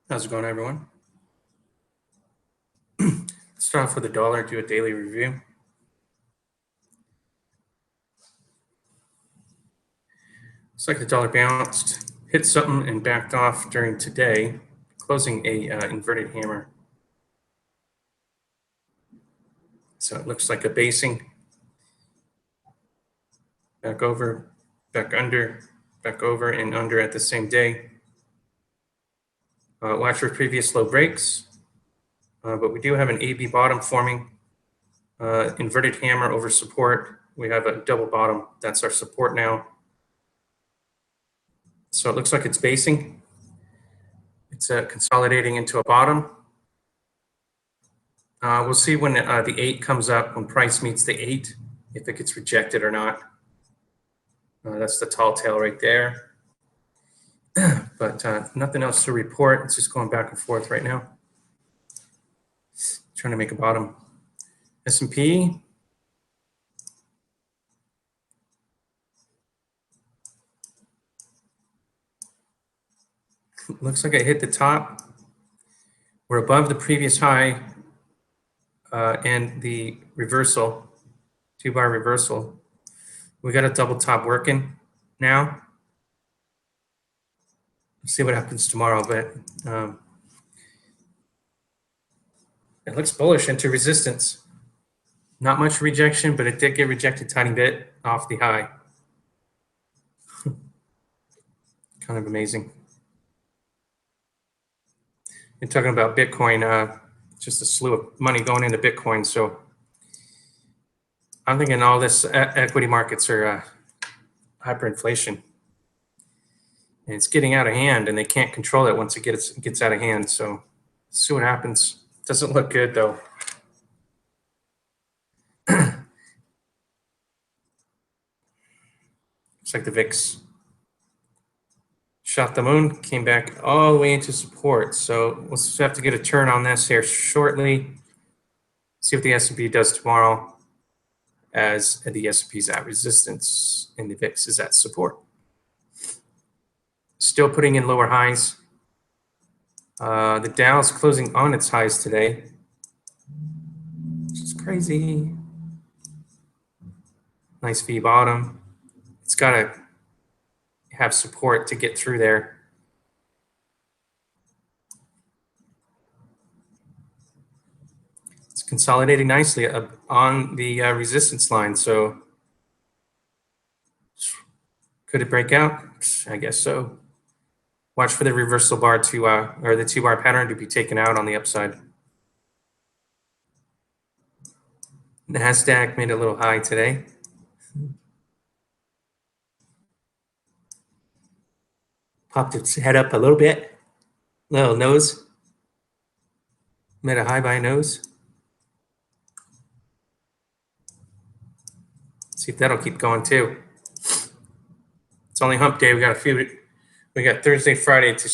How's it going, everyone? Let's start off with the dollar, do a daily review. Looks like the dollar bounced, hit something, and backed off during today, closing a inverted hammer. So it looks like a basing. Back over, back under, back over, and under at the same day. Watch for previous low breaks. But we do have an AB bottom forming. Inverted hammer over support. We have a double bottom. That's our support now. So it looks like it's basing. It's consolidating into a bottom. We'll see when the 8 comes up, when price meets the 8, if it gets rejected or not. That's the tall tail right there. But nothing else to report. It's just going back and forth right now. Trying to make a bottom. S&P. Looks like I hit the top. We're above the previous high and the reversal, 2-bar reversal. We got a double top working now. Let's see what happens tomorrow, but it looks bullish into resistance. Not much rejection, but it did get rejected a tiny bit off the high. Kind of amazing. You're talking about Bitcoin, just a slew of money going into Bitcoin. So I'm thinking all this equity markets are hyperinflation. And it's getting out of hand, and they can't control it once it gets out of hand. So see what happens. Doesn't look good, though. Looks like the VIX shot the moon, came back all the way into support. So we'll just have to get a turn on this here shortly. See what the S&P does tomorrow, as the S&P is at resistance and the VIX is at support. Still putting in lower highs. The Dow is closing on its highs today, which is crazy. Nice V bottom. It's got to have support to get through there. It's consolidating nicely on the resistance line. So could it break out? I guess so. Watch for the reversal bar to, or the 2-bar pattern to be taken out on the upside. NASDAQ made a little high today. Popped its head up a little bit. Little nose. Made a high by nose. See if that'll keep going too. It's only hump day. We got Thursday, Friday to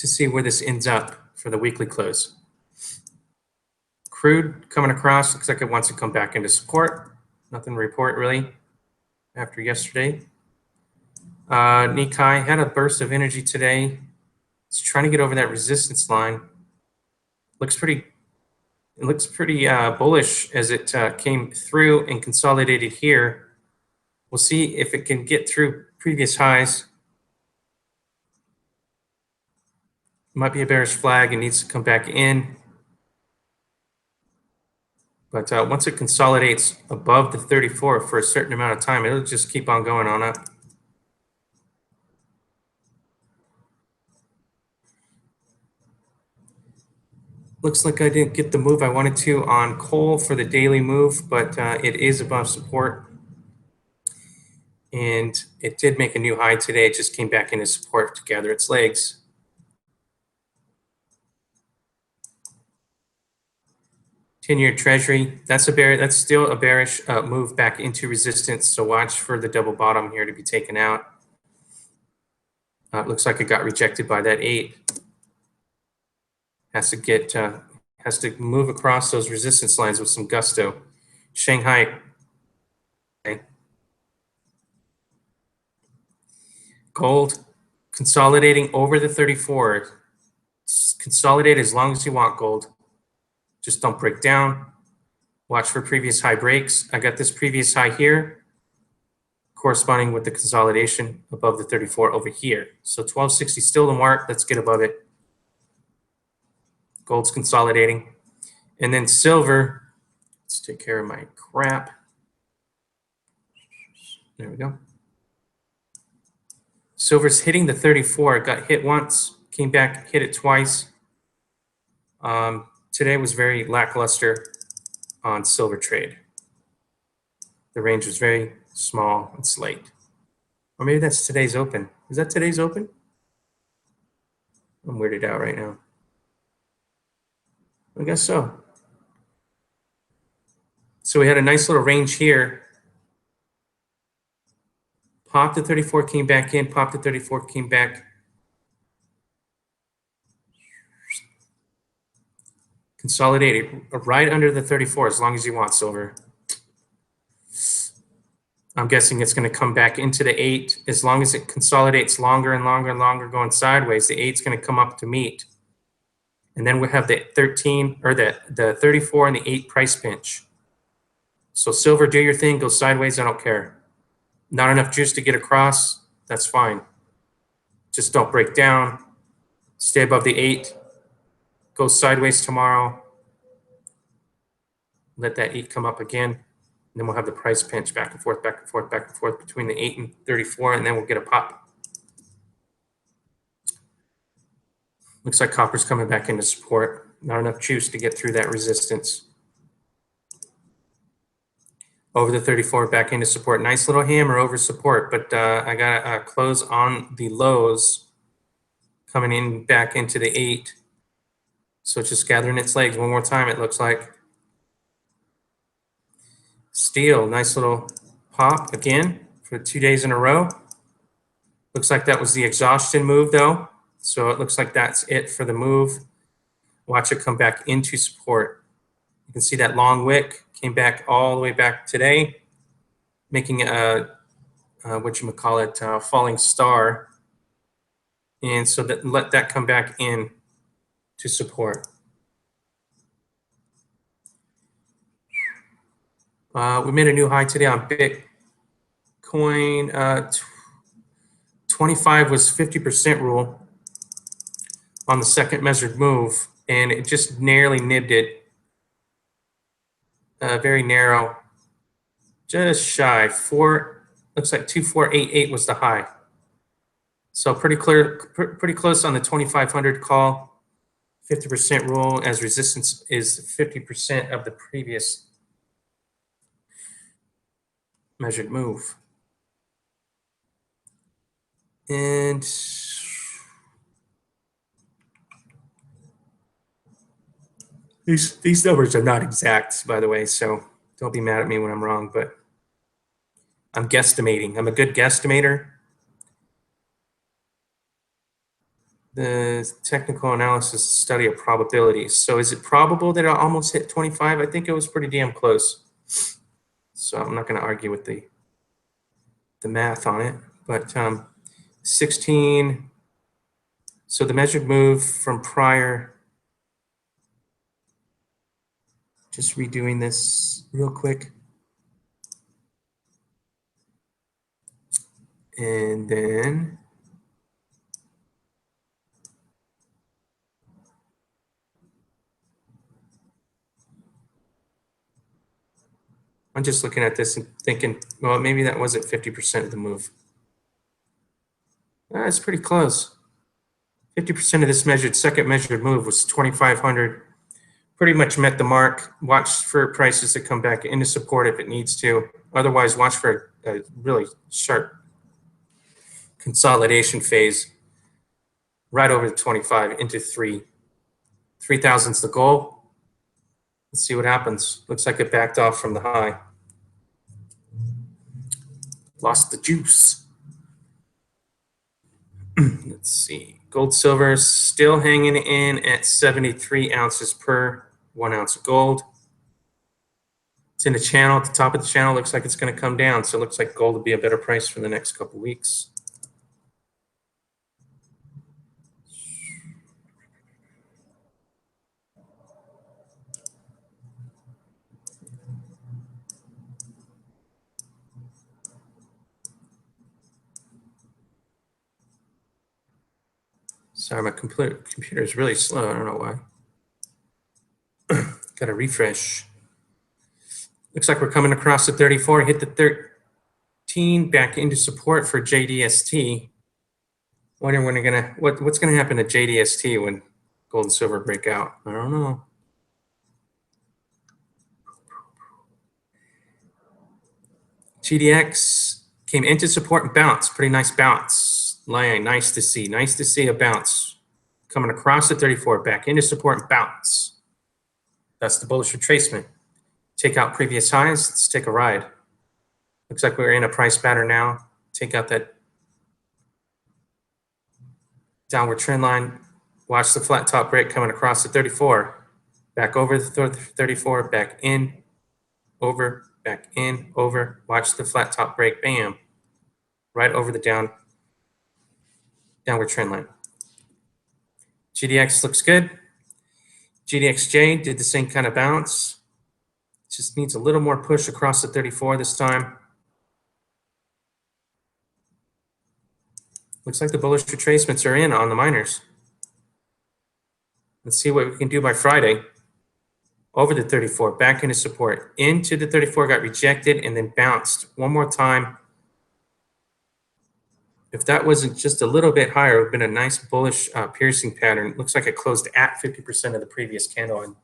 see where this ends up for the weekly close. Crude coming across, looks like it wants to come back into support. Nothing to report really after yesterday. Nikkei had a burst of energy today. It's trying to get over that resistance line. Looks pretty bullish as it came through and consolidated here. We'll see if it can get through previous highs. Might be a bearish flag and needs to come back in. But once it consolidates above the 34 for a certain amount of time, it'll just keep on going on up. Looks like I didn't get the move I wanted to on coal for the daily move, but it is above support. And it did make a new high today. It just came back into support to gather its legs. Ten-year Treasury, that's still a bearish move back into resistance. So watch for the double bottom here to be taken out. It looks like it got rejected by that 8. Has to move across those resistance lines with some gusto. Shanghai. Okay. Gold consolidating over the 34. Consolidate as long as you want, gold. Just don't break down. Watch for previous high breaks. I got this previous high here, corresponding with the consolidation above the 34 over here. So 1260 still the mark. Let's get above it. Gold's consolidating. And then silver, let's take care of my crap. There we go. Silver's hitting the 34. It got hit once, came back, hit it twice. Today was very lackluster on silver trade. The range was very small and slight. Or maybe that's today's open. Is that today's open? I'm weirded out right now. I guess so. So we had a nice little range here. Popped the 34, came back in, popped the 34, came back. Consolidated right under the 34 as long as you want, silver. I'm guessing it's going to come back into the 8. As long as it consolidates longer and longer and longer going sideways, the 8's going to come up to meet. And then we have the 13 or the 34 and the 8 price pinch. So silver, do your thing, go sideways, I don't care. Not enough juice to get across, that's fine. Just don't break down. Stay above the 8. Go sideways tomorrow. Let that 8 come up again. And then we'll have the price pinch back and forth, back and forth, back and forth between the 8 and 34, and then we'll get a pop. Looks like copper's coming back into support. Not enough juice to get through that resistance. Over the 34, back into support. Nice little hammer over support, but I got a close on the lows coming in back into the 8. So it's just gathering its legs one more time, it looks like. Steel, nice little pop again for 2 days in a row. Looks like that was the exhaustion move though. So it looks like that's it for the move. Watch it come back into support. You can see that long wick came back all the way back today, making a falling star. And so that let that come back in to support. We made a new high today on Bitcoin. 25 was 50% rule on the second measured move, and it just narrowly nibbed it. Very narrow, just shy. Looks like 2488 was the high. So pretty close on the 2500 call. 50% rule as resistance is 50% of the previous measured move. And these numbers are not exact, by the way, so don't be mad at me when I'm wrong, but I'm guesstimating. I'm a good guesstimator. The technical analysis study of probabilities. So is it probable that I'll almost hit 25? I think it was pretty damn close. So I'm not going to argue with the math on it, but 16. So the measured move from prior, just redoing this real quick. And then I'm just looking at this and thinking, well, maybe that wasn't 50% of the move. It's pretty close. 50% of this second measured move was 2,500. Pretty much met the mark. Watch for prices to come back into support if it needs to. Otherwise, watch for a really sharp consolidation phase right over the 25 into 3. 3,000's the goal. Let's see what happens. Looks like it backed off from the high. Lost the juice. Let's see. Gold, silver still hanging in at 73 ounces per 1 ounce of gold. It's in the channel. At the top of the channel, looks like it's going to come down. So it looks like gold will be a better price for the next couple weeks. Sorry, my computer is really slow. I don't know why. Got to refresh. Looks like we're coming across the 34. Hit the 13 back into support for JDST. Wondering when what's gonna happen to JDST when gold and silver break out. I don't know. GDX came into support and bounced. Pretty nice bounce. Nice to see. Nice to see a bounce. Coming across the 34, back into support and bounce. That's the bullish retracement. Take out previous highs. Let's take a ride. Looks like we're in a price pattern now. Take out that downward trend line. Watch the flat top break coming across the 34. Back over the 34, back in, over, back in, over. Watch the flat top break, bam. Right over the downward trend line. GDX looks good. GDXJ did the same kind of bounce. Just needs a little more push across the 34 this time. Looks like the bullish retracements are in on the miners. Let's see what we can do by Friday. Over the 34, back into support. Into the 34, got rejected, and then bounced one more time. If that wasn't just a little bit higher, it would have been a nice bullish piercing pattern. It looks like it closed at 50% of the previous candle on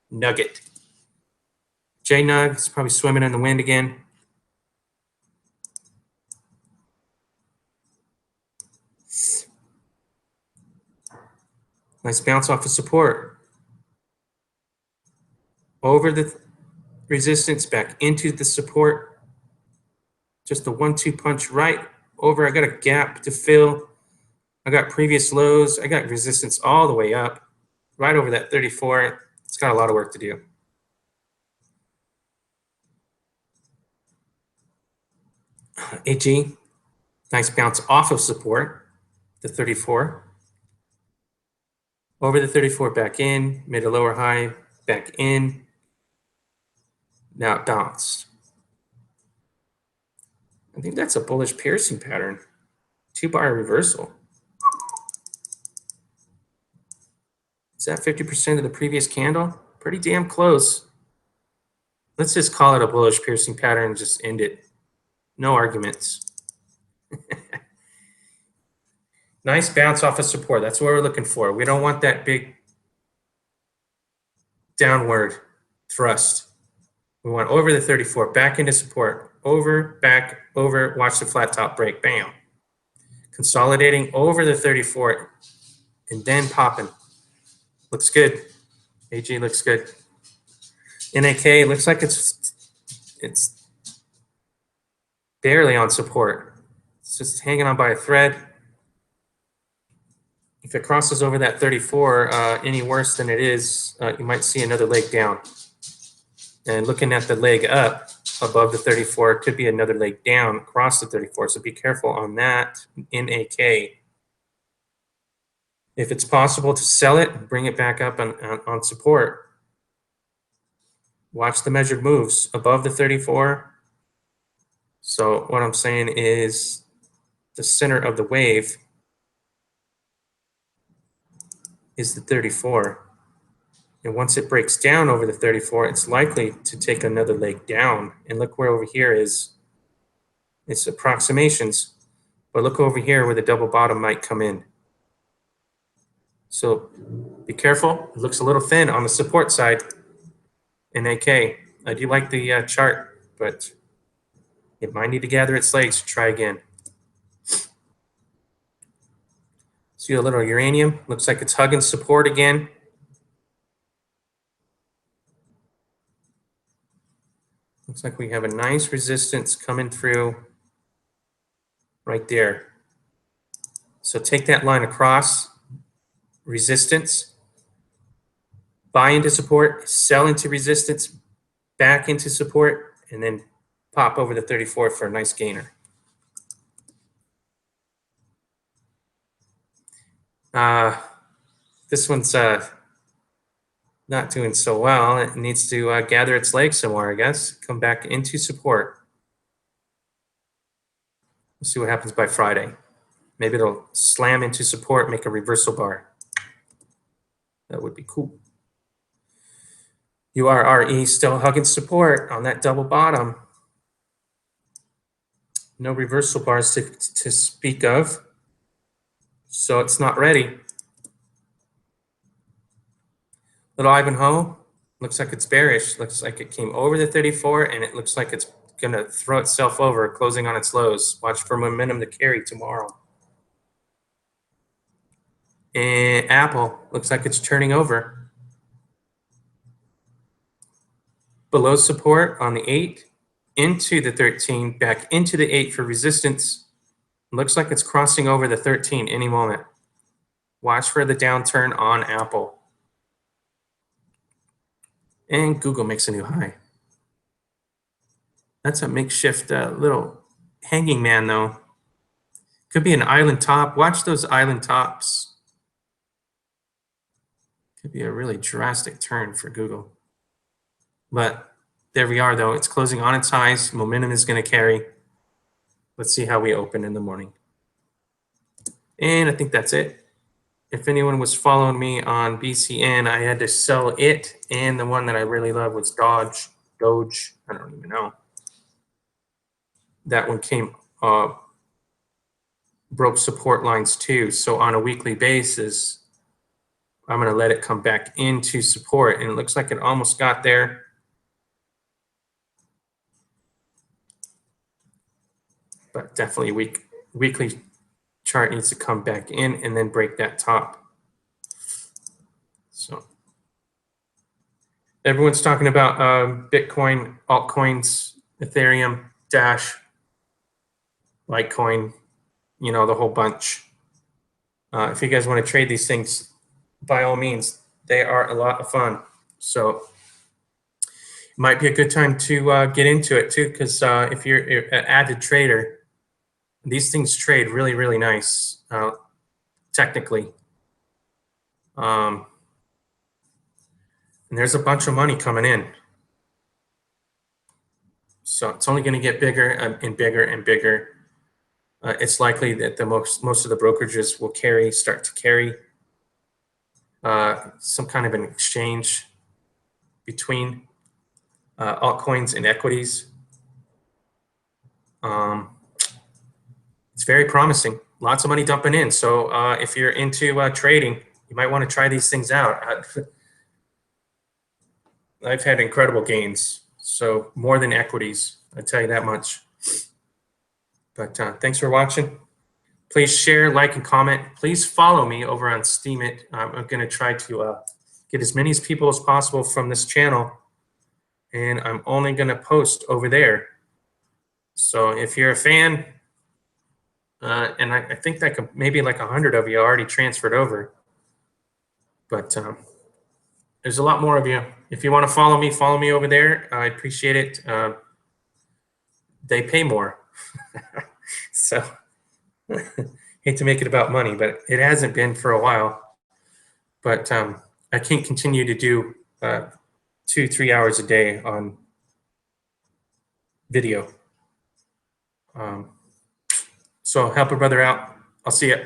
Nugget. JNUG is probably swimming in the wind again. Nice bounce off of support. Over the resistance, back into the support. Just a 1-2 punch right over. I got a gap to fill. I got previous lows. I got resistance all the way up, right over that 34. It's got a lot of work to do. AG, nice bounce off of support, the 34. Over the 34, back in, made a lower high, back in. Now it bounced. I think that's a bullish piercing pattern. 2-bar reversal. Is that 50% of the previous candle? Pretty damn close. Let's just call it a bullish piercing pattern and just end it. No arguments. Nice bounce off of support. That's what we're looking for. We don't want that big downward thrust. We want over the 34, back into support. Over, back, over, watch the flat top break. Bam. Consolidating over the 34 and then popping. Looks good. AG looks good. NAK looks like it's barely on support. It's just hanging on by a thread. If it crosses over that 34 any worse than it is, you might see another leg down. And looking at the leg up above the 34, it could be another leg down across the 34. So be careful on that NAK. If it's possible to sell it, bring it back up on support. Watch the measured moves above the 34. So what I'm saying is the center of the wave is the 34. And once it breaks down over the 34, it's likely to take another leg down. And look where over here is, it's approximations. But look over here where the double bottom might come in. So be careful. It looks a little thin on the support side in AK. I do like the chart, but it might need to gather its legs to try again. See a little uranium. Looks like it's hugging support again. Looks like we have a nice resistance coming through right there. So take that line across, resistance, buy into support, sell into resistance, back into support, and then pop over the 34 for a nice gainer. This one's not doing so well. It needs to gather its legs some more, I guess. Come back into support. We'll see what happens by Friday. Maybe it'll slam into support, make a reversal bar. That would be cool. URRE still hugging support on that double bottom. No reversal bars to speak of. So it's not ready. Little Ivanhoe looks like it's bearish. Looks like it came over the 34, and it looks like it's going to throw itself over, closing on its lows. Watch for momentum to carry tomorrow. And Apple looks like it's turning over. Below support on the 8, into the 13, back into the 8 for resistance. Looks like it's crossing over the 13 any moment. Watch for the downturn on Apple. And Google makes a new high. That's a makeshift little hanging man, though. Could be an island top. Watch those island tops. Could be a really drastic turn for Google. But there we are, though. It's closing on its highs. Momentum is going to carry. Let's see how we open in the morning. And I think that's it. If anyone was following me on BCN, I had to sell it. And the one that I really love was Doge. I don't even know. That one came broke support lines too. So on a weekly basis, I'm going to let it come back into support. And it looks like it almost got there. But definitely weekly chart needs to come back in and then break that top. So everyone's talking about Bitcoin, altcoins, Ethereum, Dash, Litecoin, you know, the whole bunch. If you guys want to trade these things, by all means, they are a lot of fun. So it might be a good time to get into it too, because if you're an avid trader, these things trade really, really nice, technically. And there's a bunch of money coming in. So it's only going to get bigger and bigger and bigger. It's likely that most of the brokerages will start to carry some kind of an exchange between altcoins and equities. It's very promising. Lots of money dumping in. So if you're into trading, you might want to try these things out. I've had incredible gains. So more than equities, I tell you that much. But thanks for watching. Please share, like, and comment. Please follow me over on Steemit. I'm going to try to get as many people as possible from this channel. And I'm only going to post over there. So if you're a fan, and I think that maybe like 100 of you already transferred over. But there's a lot more of you. If you want to follow me over there. I appreciate it. They pay more. So hate to make it about money, but it hasn't been for a while. But I can't continue to do 2-3 hours a day on video. So help a brother out. I'll see you.